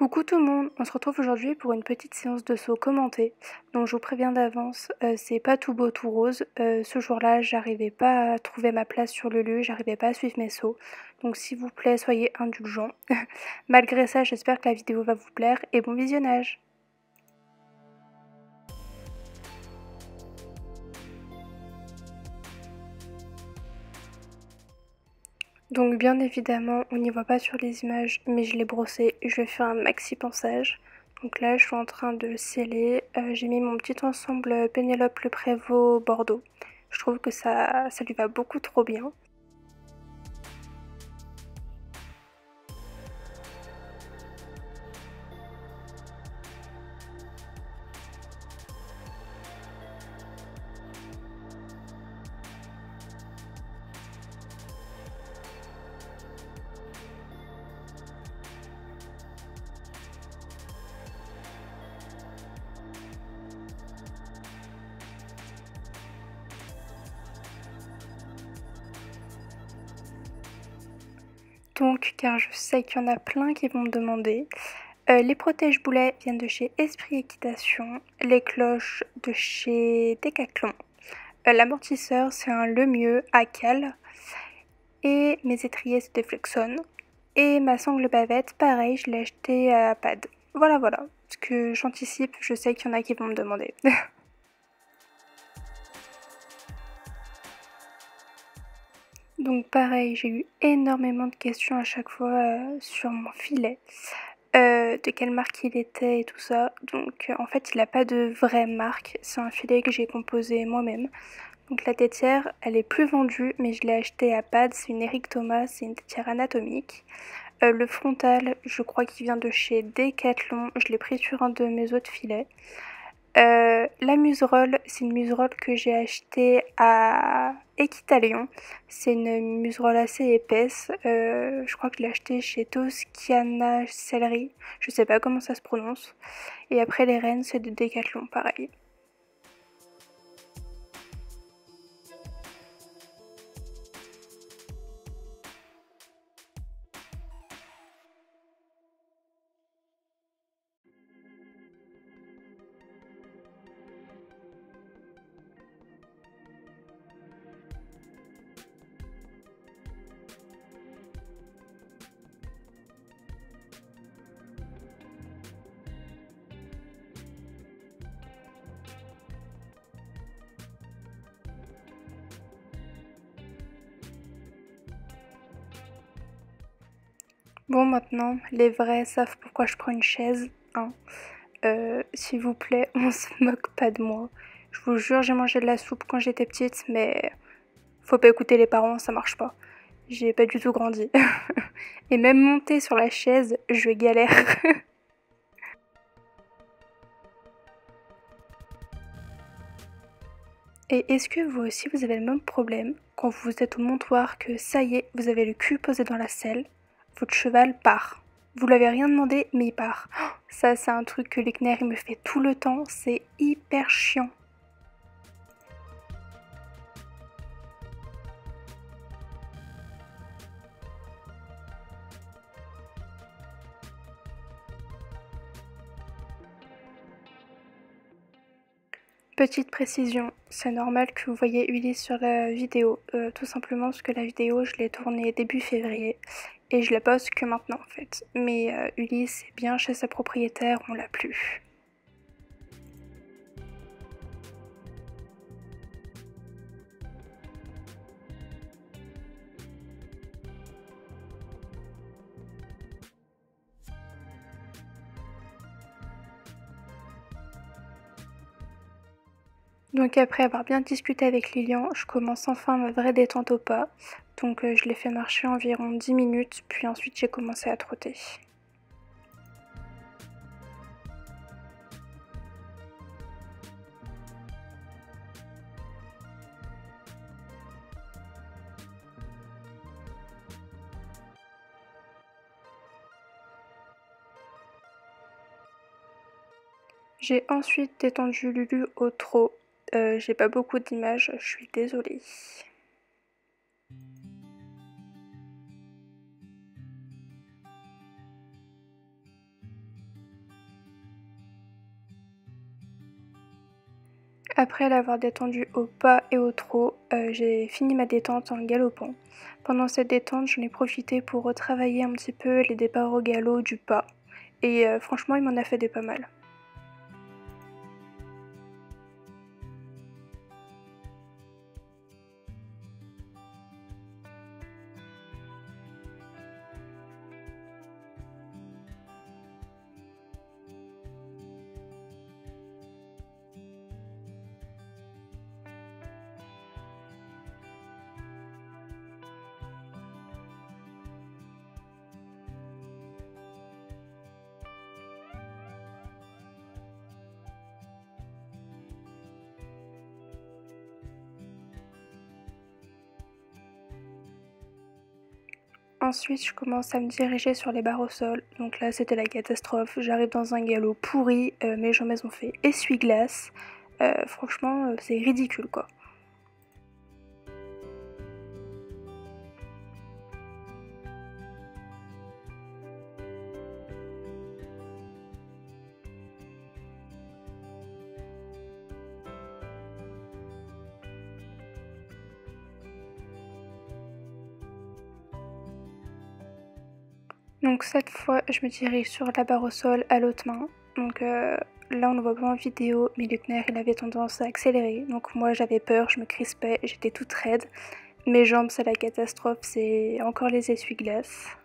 Coucou tout le monde, on se retrouve aujourd'hui pour une petite séance de saut commentée. Donc je vous préviens d'avance, c'est pas tout beau tout rose. Ce jour-là, j'arrivais pas à trouver ma place sur le lieu, j'arrivais pas à suivre mes sauts. Donc s'il vous plaît, soyez indulgents. Malgré ça, j'espère que la vidéo va vous plaire et bon visionnage. Donc bien évidemment, on n'y voit pas sur les images, mais je l'ai brossé, je fais un maxi ponçage. Donc là, je suis en train de sceller. J'ai mis mon petit ensemble Pénélope Le Prévost Bordeaux. Je trouve que ça lui va beaucoup trop bien. Donc, car je sais qu'il y en a plein qui vont me demander, les protège-boulets viennent de chez Esprit Équitation, les cloches de chez Decathlon, l'amortisseur c'est un Lemieux à cale, et mes étriers c'est des Flexon, et ma sangle bavette, pareil, je l'ai acheté à Pad. Voilà, parce que j'anticipe, je sais qu'il y en a qui vont me demander. Donc pareil, j'ai eu énormément de questions à chaque fois sur mon filet. De quelle marque il était et tout ça. Donc en fait il n'a pas de vraie marque, c'est un filet que j'ai composé moi-même. Donc la tétière elle est plus vendue mais je l'ai acheté à Pad, c'est une Eric Thomas, c'est une tétière anatomique. Le frontal je crois qu'il vient de chez Decathlon, je l'ai pris sur un de mes autres filets. La muserolle, c'est une muserolle que j'ai achetée à Équitalion. C'est une muserolle assez épaisse. Je crois que je l'ai achetée chez Toscana Sellerie. Je sais pas comment ça se prononce. Et après les rennes, c'est de Decathlon, pareil. Bon, maintenant, les vrais savent pourquoi je prends une chaise, hein. S'il vous plaît, on se moque pas de moi. Je vous jure, j'ai mangé de la soupe quand j'étais petite, mais faut pas écouter les parents, ça marche pas. J'ai pas du tout grandi. Et même monter sur la chaise, je galère. Et est-ce que vous aussi vous avez le même problème quand vous êtes au montoir que ça y est, vous avez le cul posé dans la selle, votre cheval part. Vous lui avez rien demandé, mais il part. Oh, ça c'est un truc que Lechner il me fait tout le temps, c'est hyper chiant. Petite précision, c'est normal que vous voyez Ulysse sur la vidéo, tout simplement parce que la vidéo je l'ai tournée début février et je la poste que maintenant en fait. Mais Ulysse est bien chez sa propriétaire, on l'a plus. Donc après avoir bien discuté avec Lilian, je commence enfin ma vraie détente au pas. Donc je l'ai fait marcher environ 10 minutes, puis ensuite j'ai commencé à trotter. J'ai ensuite détendu Lulu au trot. J'ai pas beaucoup d'images, je suis désolée. Après l'avoir détendu au pas et au trot, j'ai fini ma détente en galopant. Pendant cette détente, j'en ai profité pour retravailler un petit peu les départs au galop du pas. Et franchement, il m'en a fait des pas mal. Ensuite, je commence à me diriger sur les barres au sol. Donc là, c'était la catastrophe. J'arrive dans un galop pourri, mes jambes ont fait essuie-glace. Franchement, c'est ridicule quoi. Donc cette fois, je me dirige sur la barre au sol à l'autre main. Donc là, on ne voit pas en vidéo, mais Luckner, il avait tendance à accélérer. Donc moi, j'avais peur, je me crispais, j'étais toute raide. Mes jambes, c'est la catastrophe, c'est encore les essuie-glaces.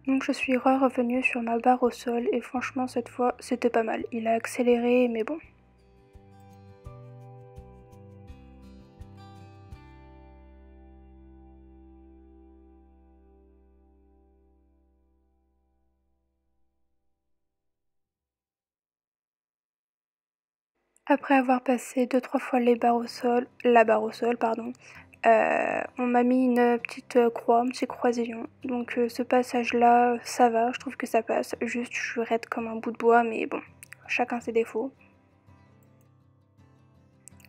Donc je suis revenue sur ma barre au sol et franchement cette fois c'était pas mal. Il a accéléré mais bon. Après avoir passé 2-3 fois la barre au sol pardon, on m'a mis une petite croix, un petit croisillon. Donc ce passage là ça va, je trouve que ça passe. Juste je suis raide comme un bout de bois mais bon, chacun ses défauts.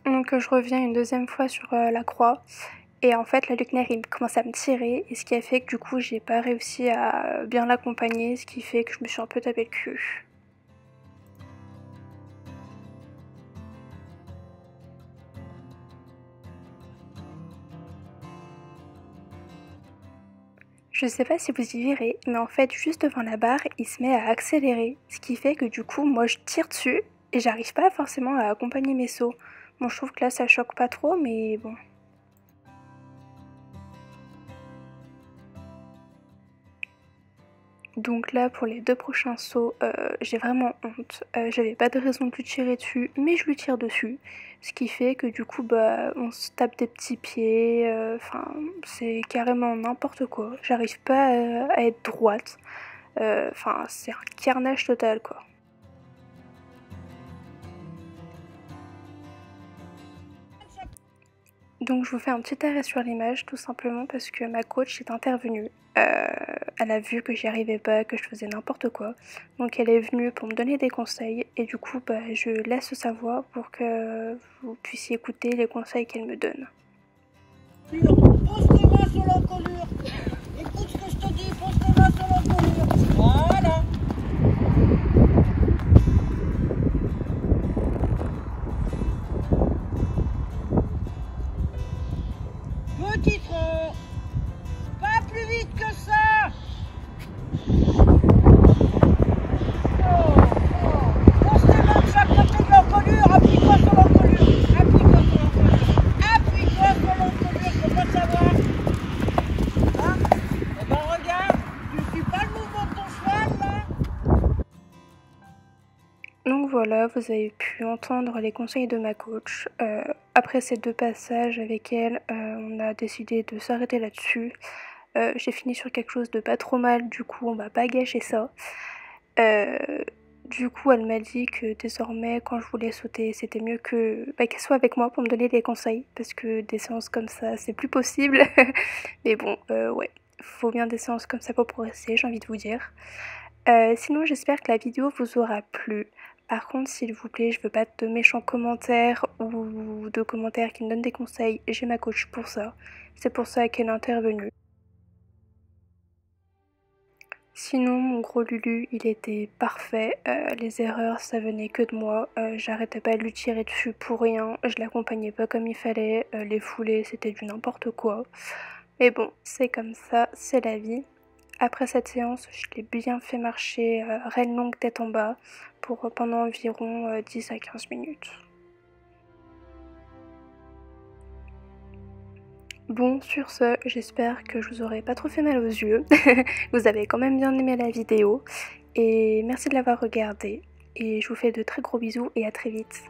Donc je reviens une deuxième fois sur la croix. Et en fait, la Luckner, il commence à me tirer, et ce qui a fait que du coup, j'ai pas réussi à bien l'accompagner, ce qui fait que je me suis un peu tapé le cul. Je sais pas si vous y verrez, mais en fait, juste devant la barre, il se met à accélérer, ce qui fait que du coup, moi, je tire dessus, et j'arrive pas forcément à accompagner mes sauts. Bon, je trouve que là, ça choque pas trop, mais bon. Donc là, pour les 2 prochains sauts, j'ai vraiment honte. J'avais pas de raison de lui tirer dessus, mais je lui tire dessus. Ce qui fait que du coup, bah, on se tape des petits pieds. Enfin, c'est carrément n'importe quoi. J'arrive pas à être droite. Enfin, c'est un carnage total, quoi. Donc je vous fais un petit arrêt sur l'image tout simplement parce que ma coach est intervenue. Elle a vu que j'y arrivais pas, que je faisais n'importe quoi. Donc elle est venue pour me donner des conseils et du coup bah, je laisse sa voix pour que vous puissiez écouter les conseils qu'elle me donne. Pose tes mains sur l'encolure. Écoute ce que je te dis, pose tes mains sur l'encolure. Voilà. Petit tronc. Pas plus vite que ça. Pose tes mains de chaque côté de l'encolure. Appuie-toi sur l'encolure. Appuie-toi sur l'encolure. Appuie-toi sur l'encolure, faut pas savoir. Hein? Eh ben regarde, tu suis pas le mouvement de ton cheval là? Donc voilà, vous avez pu entendre les conseils de ma coach. Après ces 2 passages avec elle, on a décidé de s'arrêter là-dessus. J'ai fini sur quelque chose de pas trop mal, du coup on va pas gâcher ça. Du coup elle m'a dit que désormais quand je voulais sauter c'était mieux que qu'elle soit avec moi pour me donner des conseils parce que des séances comme ça c'est plus possible. Mais bon ouais, faut bien des séances comme ça pour progresser, j'ai envie de vous dire. Sinon j'espère que la vidéo vous aura plu. Par contre, s'il vous plaît, je veux pas de méchants commentaires ou de commentaires qui me donnent des conseils. J'ai ma coach pour ça. C'est pour ça qu'elle est intervenue. Sinon, mon gros Lulu, il était parfait. Les erreurs, ça venait que de moi. J'arrêtais pas de lui tirer dessus pour rien. Je l'accompagnais pas comme il fallait. Les foulées, c'était du n'importe quoi. Mais bon, c'est comme ça, c'est la vie. Après cette séance, je l'ai bien fait marcher reine longue tête en bas pour pendant environ 10 à 15 minutes. Bon, sur ce, j'espère que je vous aurai pas trop fait mal aux yeux. Vous avez quand même bien aimé la vidéo. Et merci de l'avoir regardée. Et je vous fais de très gros bisous et à très vite.